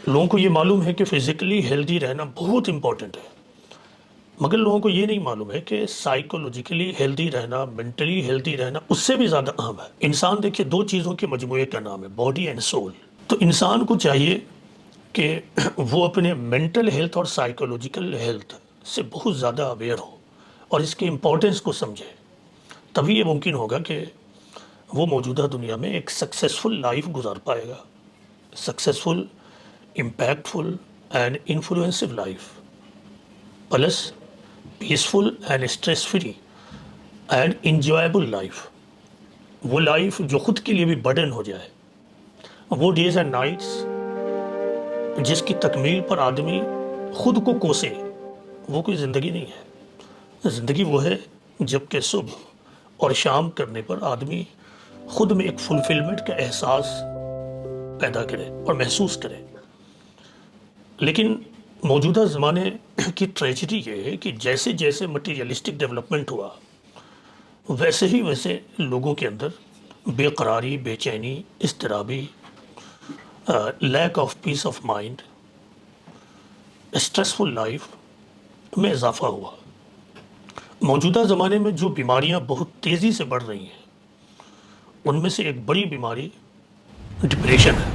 لوگوں کو یہ معلوم ہے کہ فزیکلی ہیلدی رہنا بہت امپورٹنٹ ہے، مگر لوگوں کو یہ نہیں معلوم ہے کہ سائیکولوجیکلی ہیلدی رہنا، مینٹلی ہیلدی رہنا اس سے بھی زیادہ اہم ہے۔ انسان دیکھیے دو چیزوں کے مجموعے کا نام ہے، باڈی اینڈ سول۔ تو انسان کو چاہیے کہ وہ اپنے مینٹل ہیلتھ اور سائیکولوجیکل ہیلتھ سے بہت زیادہ اویئر ہو اور اس کے امپورٹنس کو سمجھے، تبھی یہ ممکن ہوگا کہ وہ موجودہ دنیا میں ایک سکسیسفل لائف گزار پائے گا، successful, impactful and influencive life, plus peaceful and stress free and enjoyable life, وہ لائف جو خود کے لیے بھی برڈن ہو جائے، وہ ڈیز اینڈ نائٹس جس کی تکمیل پر آدمی خود کو کوسے، وہ کوئی زندگی نہیں ہے۔ زندگی وہ ہے جب کہ صبح اور شام کرنے پر آدمی خود میں ایک فلفلمنٹ کا احساس پیدا کرے اور محسوس کرے۔ لیکن موجودہ زمانے کی ٹریجڈی یہ ہے کہ جیسے جیسے مٹیریلسٹک ڈیولپمنٹ ہوا، ویسے ہی ویسے لوگوں کے اندر بے قراری، بے چینی، اضطرابی، lack of peace of mind, stressful life میں اضافہ ہوا۔ موجودہ زمانے میں جو بیماریاں بہت تیزی سے بڑھ رہی ہیں، ان میں سے ایک بڑی بیماری ڈپریشن ہے۔